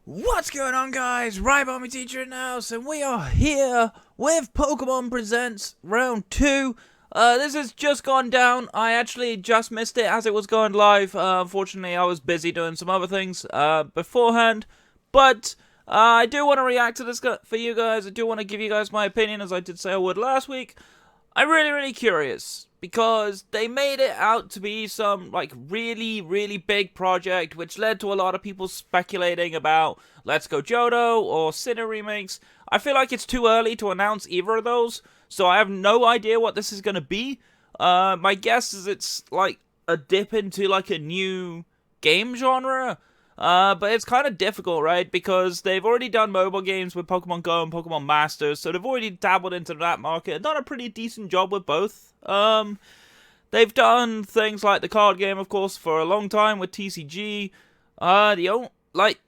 What's going on, guys? Rybommy Teacher in the house, and we are here with Pokemon Presents Round 2. This has just gone down. I actually just missed it as it was going live. Unfortunately, I was busy doing some other things beforehand. But I do want to react to this for you guys. I do want to give you guys my opinion, as I did say I would last week. I'm really curious, because they made it out to be some, like, really big project, which led to a lot of people speculating about Let's Go Johto or Sinnoh remakes. I feel like it's too early to announce either of those, so I have no idea what this is going to be. My guess is it's, like, a dip into, like, a new game genre. But it's kind of difficult, right? Because they've already done mobile games with Pokemon Go and Pokemon Masters, so they've already dabbled into that market and done a pretty decent job with both. They've done things like the card game, of course, for a long time with TCG.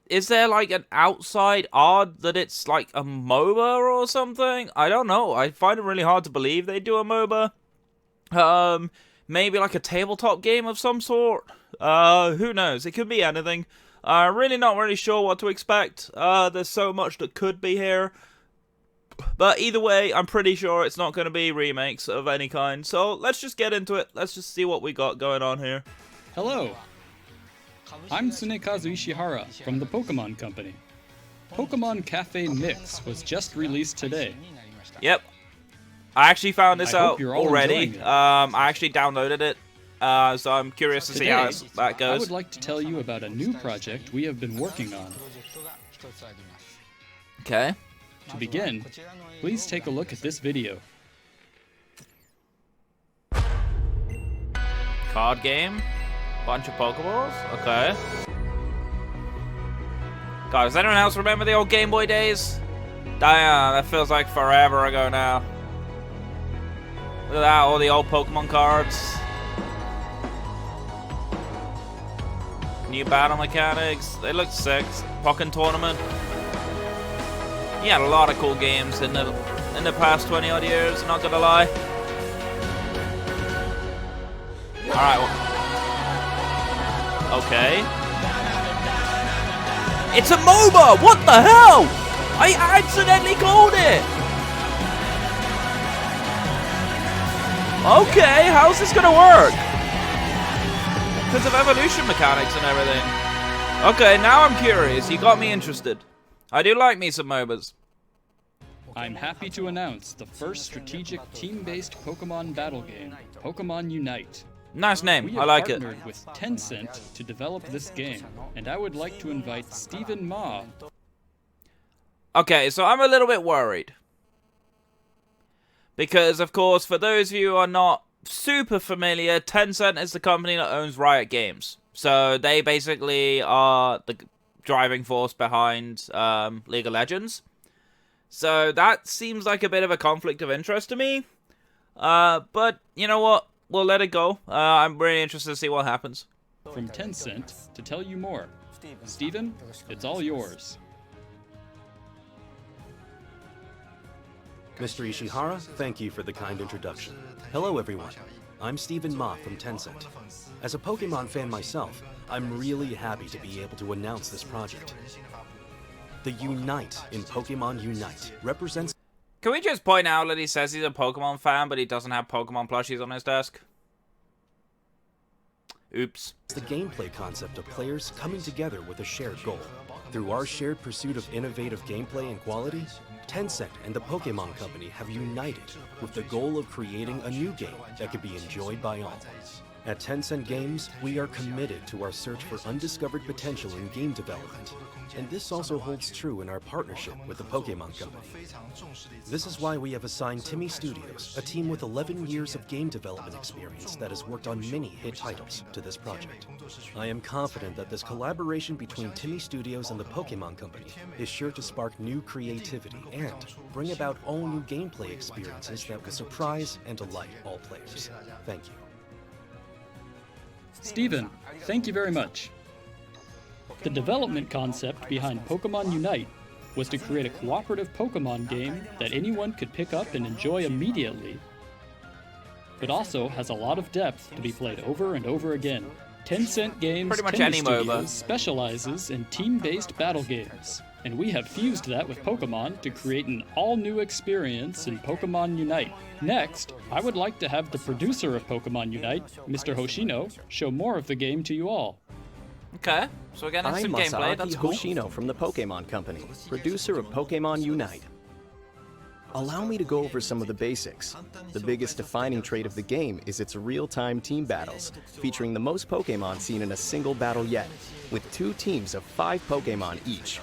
Is there like an outside odd that it's like a MOBA or something? I don't know. I find it really hard to believe they do a MOBA. Maybe like a tabletop game of some sort. Who knows? It could be anything. Really not really sure what to expect. There's so much that could be here. But either way, I'm pretty sure it's not going to be remakes of any kind. So let's just get into it. Let's just see what we got going on here. Hello, I'm Tsunekazu Ishihara from the Pokemon Company. Pokemon Cafe Mix was just released today. Yep. I actually found this out already. I actually downloaded it. So I'm curious to see how that goes. I would like to tell you about a new project we have been working on. Okay. To begin, please take a look at this video. Card game. Bunch of Pokeballs. Okay. God, does anyone else remember the old Game Boy days? Damn, that feels like forever ago now. Look at that, all the old Pokemon cards. New battle mechanics. They look sick. Pokken Tournament. He had a lot of cool games in the past 20 odd years, not gonna lie. Alright, well. Okay. It's a MOBA! What the hell? I accidentally called it! Okay, how's this gonna work? Because of evolution mechanics and everything. Okay, now I'm curious. You got me interested. I do like me some MOBAs. I'm happy to announce the first strategic team-based Pokemon battle game, Pokemon Unite. Nice name. We I have like it. partnered with Tencent to develop this game, and I would like to invite Stephen Ma. Okay, so I'm a little bit worried. Because, of course, for those of you who are not super familiar, Tencent is the company that owns Riot Games. So they basically are the driving force behind League of Legends. So that seems like a bit of a conflict of interest to me. But you know what? We'll let it go. I'm really interested to see what happens. From Tencent to tell you more. Stephen, it's all yours. Mr. Ishihara, thank you for the kind introduction. Hello everyone, I'm Stephen Ma from Tencent. As a Pokemon fan myself, I'm really happy to be able to announce this project. The Unite in Pokemon Unite represents... Can we just point out that he says he's a Pokemon fan, but he doesn't have Pokemon plushies on his desk? Oops. The gameplay concept of players coming together with a shared goal. Through our shared pursuit of innovative gameplay and quality, Tencent and the Pokemon Company have united with the goal of creating a new game that can be enjoyed by all. At Tencent Games, we are committed to our search for undiscovered potential in game development, and this also holds true in our partnership with the Pokemon Company. This is why we have assigned Timmy Studios, a team with 11 years of game development experience that has worked on many hit titles, to this project. I am confident that this collaboration between Timmy Studios and the Pokemon Company is sure to spark new creativity and bring about all new gameplay experiences that will surprise and delight all players. Thank you. Stephen, thank you very much. The development concept behind Pokemon Unite was to create a cooperative Pokemon game that anyone could pick up and enjoy immediately, but also has a lot of depth to be played over and over again. Tencent Games Pretty much Tennis any MOBA. Studios specializes in team-based battle games, and we have fused that with Pokemon to create an all-new experience in Pokemon Unite. Next, I would like to have the producer of Pokemon Unite, Mr. Hoshino, show more of the game to you all. Okay, so we're getting I'm some gameplay. Masaaki That's cool. Hoshino from the Pokemon Company, producer of Pokemon Unite. Allow me to go over some of the basics. The biggest defining trait of the game is its real-time team battles, featuring the most Pokemon seen in a single battle yet, with 2 teams of 5 Pokemon each.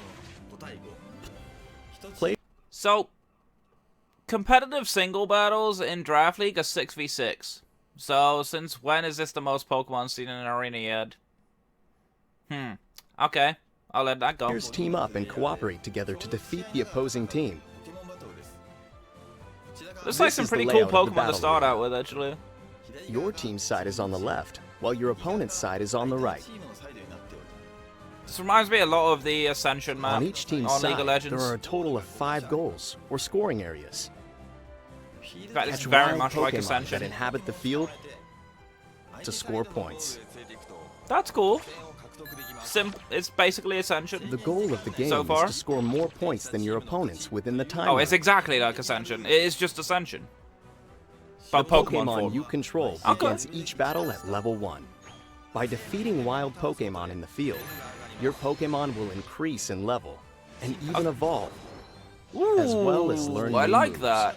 So, competitive single battles in Draft League are 6v6. So, since when is this the most Pokemon seen in an arena yet? Okay, I'll let that go. Players team up and cooperate together to defeat the opposing team. Looks like This some is the pretty cool layout of the Pokemon to battle start room. out with, actually. Your team's side is on the left, while your opponent's side is on the right. This reminds me a lot of the Ascension map On each team's on League side, of Legends. there are a total of 5 goals, or scoring areas. In fact, it's Catch very wild much like Pokemon Ascension. that inhabit the field to score points. That's cool. It's basically Ascension. The goal of the game So far? is to score more points than your opponents within the time Oh, it's limit. exactly like Ascension. It is just Ascension. But The Pokemon Pokemon form. you control Okay. begins each battle at level 1. By defeating wild Pokemon in the field, your Pokemon will increase in level and even evolve, as well as learn Ooh, I new like moves. that.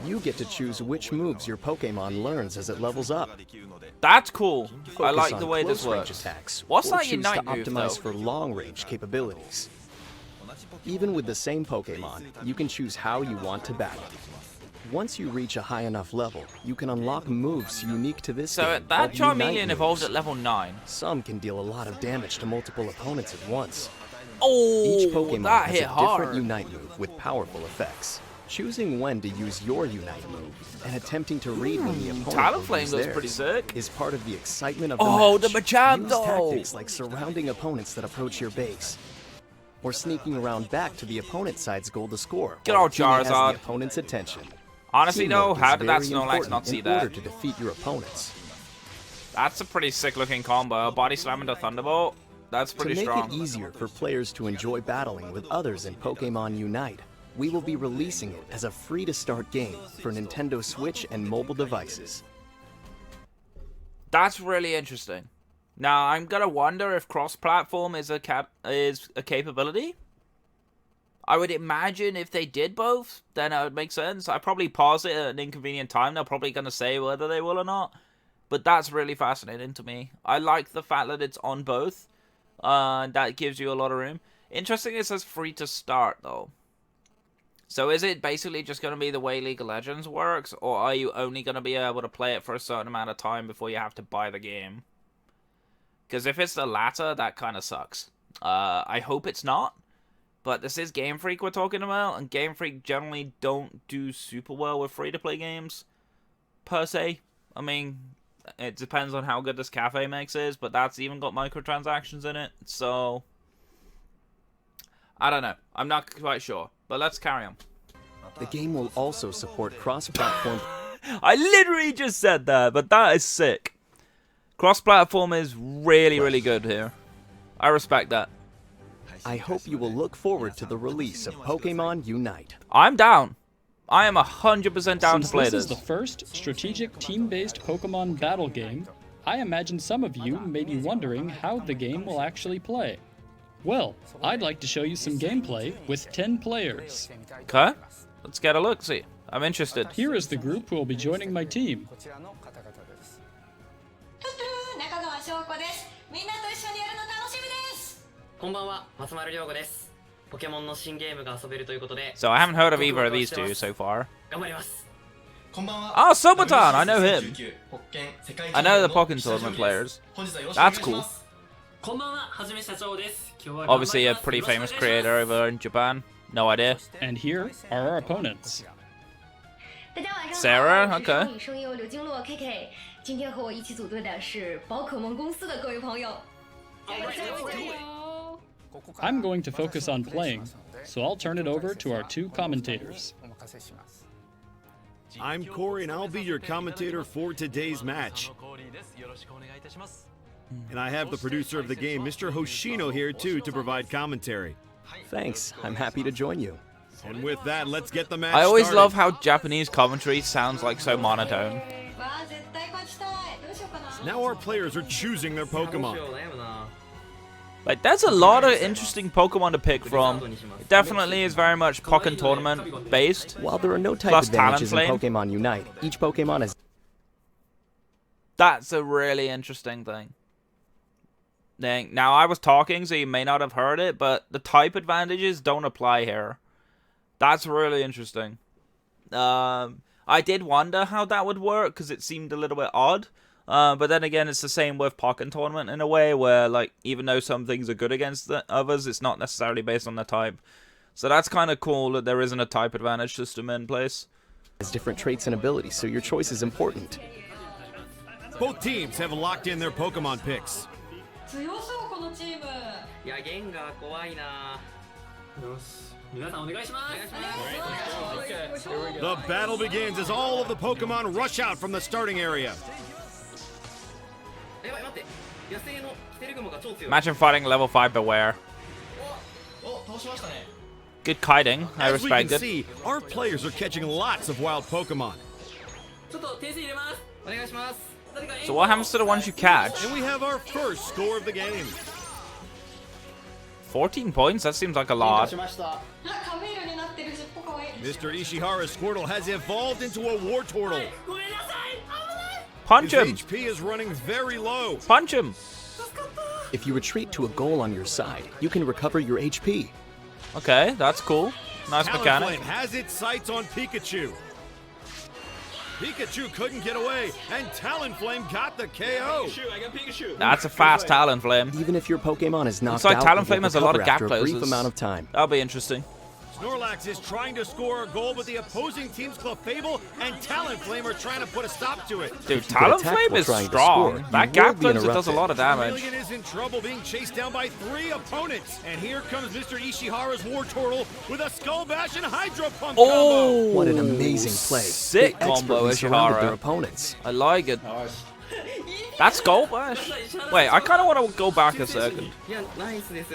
You get to choose which moves your Pokemon learns as it levels up. That's cool. I Focus like on the way this close-range works. attacks, What's or that choose Unite to move, optimize though? for long-range capabilities. Even with the same Pokemon, you can choose how you want to battle. Once you reach a high enough level, you can unlock moves unique to this So game. that called Unite Charmeleon evolved moves. at level 9. Some can deal a lot of damage to multiple opponents at once. Oh, Each Pokemon that has hit a different hard. Unite move with powerful effects. Choosing when to use your Unite move and attempting to read when the opponent Talonflame will use looks theirs pretty sick. is part of the excitement of the Oh, match. the Machamp, Use though. tactics like surrounding opponents that approach your base, or sneaking around back to the opponent's side's goal to score. Get while out, the teammate has Charizard. the opponent's attention. Honestly, though, Teamwork how is did that very Snorlax important not see in order that? to defeat your opponents. That's a pretty sick looking combo. Body Slam into Thunderbolt. That's To pretty make strong. it easier for players to enjoy battling with others in Pokemon Unite, we will be releasing it as a free-to-start game for Nintendo Switch and mobile devices. That's really interesting. Now, I'm gonna wonder if cross-platform is a capability. I would imagine if they did both, then it would make sense. I probably pause it at an inconvenient time. They're probably gonna say whether they will or not. But that's really fascinating to me. I like the fact that it's on both. That gives you a lot of room. Interesting, it says free to start, though. So is it basically just going to be the way League of Legends works? Or are you only going to be able to play it for a certain amount of time before you have to buy the game? Because if it's the latter, that kind of sucks. I hope it's not. But this is Game Freak we're talking about. And Game Freak generally don't do super well with free-to-play games. Per se. I mean, it depends on how good this cafe mix is. But that's even got microtransactions in it. So, I don't know. I'm not quite sure. But let's carry on. The game will also support cross-platform. I literally just said that, but that is sick. Cross-platform is really, really good here. I respect that. I hope you will look forward to the release of Pokemon Unite. I'm down. I am 100% down Since to play this this. is the first strategic team-based Pokemon battle game, I imagine some of you may be wondering how the game will actually play. Well, I'd like to show you some gameplay with 10 players. Okay, let's get a look. See, I'm interested. Here is the group who will be joining my team. 中川翔子です。みんなと一緒にやるの楽しみです。こんばんは、松丸亮吾です。ポケモンの新ゲームが遊べるということで、 So I haven't heard of either of these two so far. 頑張ります。 Oh, Sobotan! I know him. I know the Pokken Tournament players. That's cool. こんばんは、はじめ社長です。今日は Obviously a pretty famous creator over in Japan. No idea. And here are our opponents. 大家晚上好 Sarah，我是 OK 双语声优刘金洛 KK。今天和我一起组队的是宝可梦公司的各位朋友。加油加油加油！ I'm going to focus on playing, so I'll turn it over to our two commentators. I'm Corey, and I'll be your commentator for today's match. And I have the producer of the game, Mr. Hoshino, here too to provide commentary. Thanks, I'm happy to join you. And with that, let's get the match I always started. love how Japanese commentary sounds like so monotone. わあ絶対勝ちたいどうしようかな Now our players are choosing their どうし Pokemon. よう悩むな。 Like, there's a lot of interesting Pokemon to pick from. It definitely is very much Pokken Tournament based. While there are no type Plus advantages in Talonflame. Pokemon Unite, each Pokemon has That's a really interesting thing. Now, I was talking, so you may not have heard it, but the type advantages don't apply here. That's really interesting. I did wonder how that would work, because it seemed a little bit odd. But then again, it's the same with Pokken Tournament in a way, where, like, even though some things are good against the others, it's not necessarily based on the type. So that's kind of cool that there isn't a type advantage system in place. different traits and abilities, so your choice is important. Both teams have locked in their Pokemon picks. 強そうこのチームいや、ゲンが怖いな。よし。皆さんお願いします。 The battle begins as all of the Pokemon rush out from the starting area. やばい、待って。野生のキテレグモが超強い。 Imagine fighting level 5 Beware. お、倒しましたね。 Good kiting, I As we can respect it. see, our players are catching lots of wild Pokemon. ちょっと点数入れます。お願いします。誰か So what happens to the ones you catch? And we have our first score of the game. 14 points? That seems like a lot. あカメ色になってる尻尾かわいい Mr. Ishihara's Squirtle has evolved into a Wartortle. ごめんなさい。危ない。 Punch His him! HP is running very low. Punch him! If you retreat to a goal on your side, you can recover your HP. Okay, that's cool. Nice mechanic. Talonflame has its sights on Pikachu. Pikachu couldn't get away, and Talonflame got the KO. That's a fast Talonflame. Even if your Pokemon is knocked like out, Talonflame it will has a lot of recover gap after a brief closes. amount of time. That'll be interesting. Snorlax is trying to score a goal, but the opposing team's Clefable and Talonflame are trying to put a stop to it. Dude, you get attacked Talonflame while is trying to strong. score, That you gap will be cleanser does a lot of damage. Milligan is in trouble being chased down by 3 opponents. And here comes Mr. Ishihara's Wartortle with a Skull Bash and Hydro Pump combo. Oh! What an amazing play. Sick They combo, expertly surrounded their Ishihara. opponents. I like it. That's Skull Bash? Wait, I kind of want to go back a second. いや、ナイスです。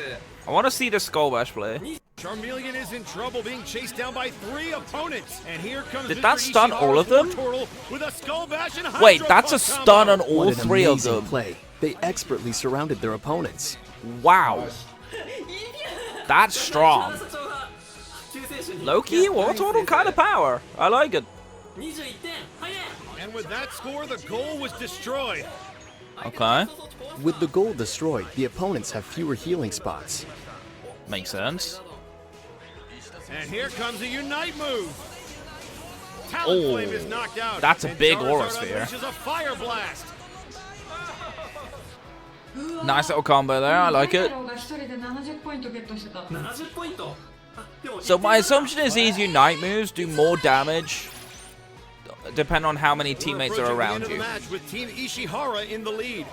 I want to see the Skull Bash play. Charmeleon is in trouble being chased down by 3 opponents. And here comes Did Mr. that stun Ishihara's all of them? Wartortle with a Skull Bash and Hydro Wait, that's a Pump stun combo. on all What an 3 of amazing them. play. They expertly surrounded their opponents. Wow. That's strong. 社長が救世主に Loki, Wartortle kind of power. I like it. 21点。早い。 And with that score, the goal was destroyed. Okay. With the goal destroyed, the opponents have fewer healing spots. Makes sense. And here comes a Unite move. Talonflame is knocked out. That's a and big Charizard Aura Sphere. unleashes a Fire Blast. Nice little combo there. I like it. が一人で70ポイントゲットしてた70ポイント。あ、でも So my assumption is these Unite moves do more damage depending on how many We're teammates are approaching the around end of the you. match with Team Ishihara in the lead.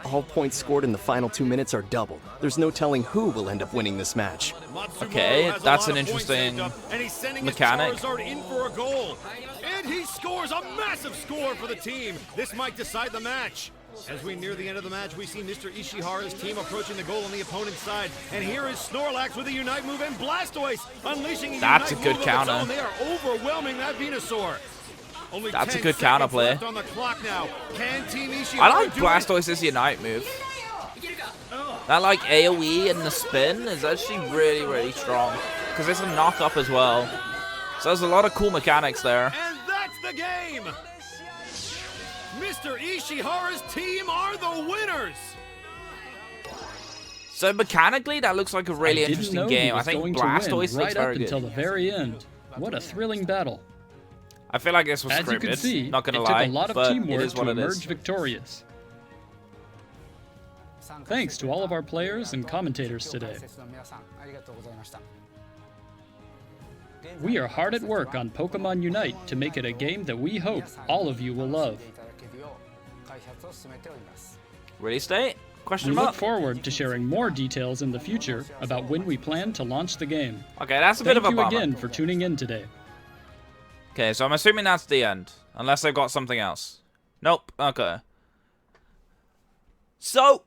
All points scored in the final 2 minutes are doubled. There's no telling who will end up winning this match. Matsumoto Okay, has a that's lot an of points interesting saved up, and he's sending mechanic. his Charizard in for a goal. And he scores a massive score for the team. This might decide the match. As we near the end of the match, we see Mr. Ishihara's team approaching the goal on the opponent's side. And here is Snorlax with a Unite move and Blastoise unleashing a That's Unite a good move of its counter. own. They are overwhelming that Venusaur. Only That's a 10 good seconds counterplay. left on the clock now. Can Team Ishihara I like do it? Blastoise's Unite move. That like AoE and the spin is actually really, really strong. Because it's a knock-up as well. So there's a lot of cool mechanics there. And that's the game! Mr. Ishihara's team are the winners! So mechanically, that looks like a really I didn't interesting know game. he I was think going to win Blastoise looks right up very until good. the very end. What a thrilling battle. I feel like this was As you scripted. can see, Not gonna it lie, took a lot of but it teamwork is what to it emerge is. victorious. Thanks to all of our players and commentators today. We are hard at work on Pokemon Unite to make it a game that we hope all of you will love. Release date? We Question look mark? forward to sharing more details in the future about when we plan to launch the game. Okay, that's a bit Thank of a you bummer. again for tuning in today. Okay, so I'm assuming that's the end. Unless they've got something else. Nope. Okay. So,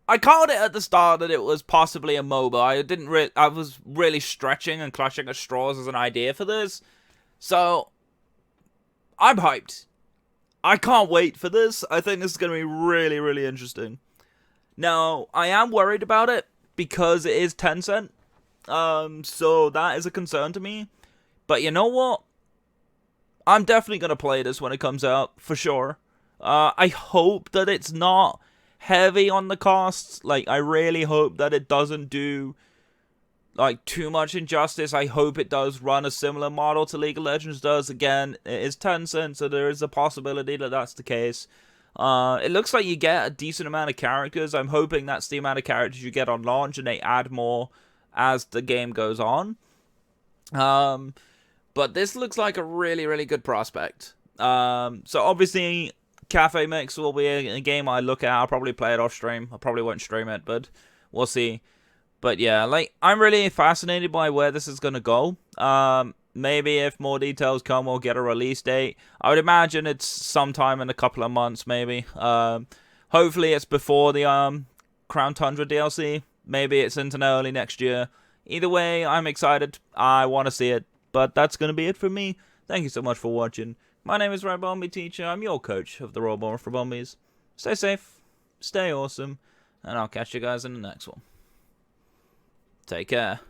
I called it at the start that it was possibly a MOBA. I was really stretching and clutching at straws as an idea for this. So, I'm hyped. I can't wait for this. I think this is going to be really, really interesting. Now, I am worried about it because it is Tencent. So that is a concern to me. But you know what? I'm definitely going to play this when it comes out, for sure. I hope that it's not heavy on the costs. Like, I really hope that it doesn't do, like, too much injustice. I hope it does run a similar model to League of Legends does. Again, it is Tencent, so there is a possibility that that's the case. It looks like you get a decent amount of characters. I'm hoping that's the amount of characters you get on launch, and they add more as the game goes on. But this looks like a really, really good prospect. So obviously, Cafe Mix will be a game I look at. I'll probably play it off stream. I probably won't stream it, but we'll see. But yeah, like, I'm really fascinated by where this is going to go. Maybe if more details come, we'll get a release date. I would imagine it's sometime in a couple of months, maybe. Hopefully it's before the Crown Tundra DLC. Maybe it's into early next year. Either way, I'm excited. I want to see it. But that's going to be it for me. Thank you so much for watching. My name is Bombi Teacher. I'm your coach of the Royal Bomber for Bombies. Stay safe, stay awesome, and I'll catch you guys in the next one. Take care.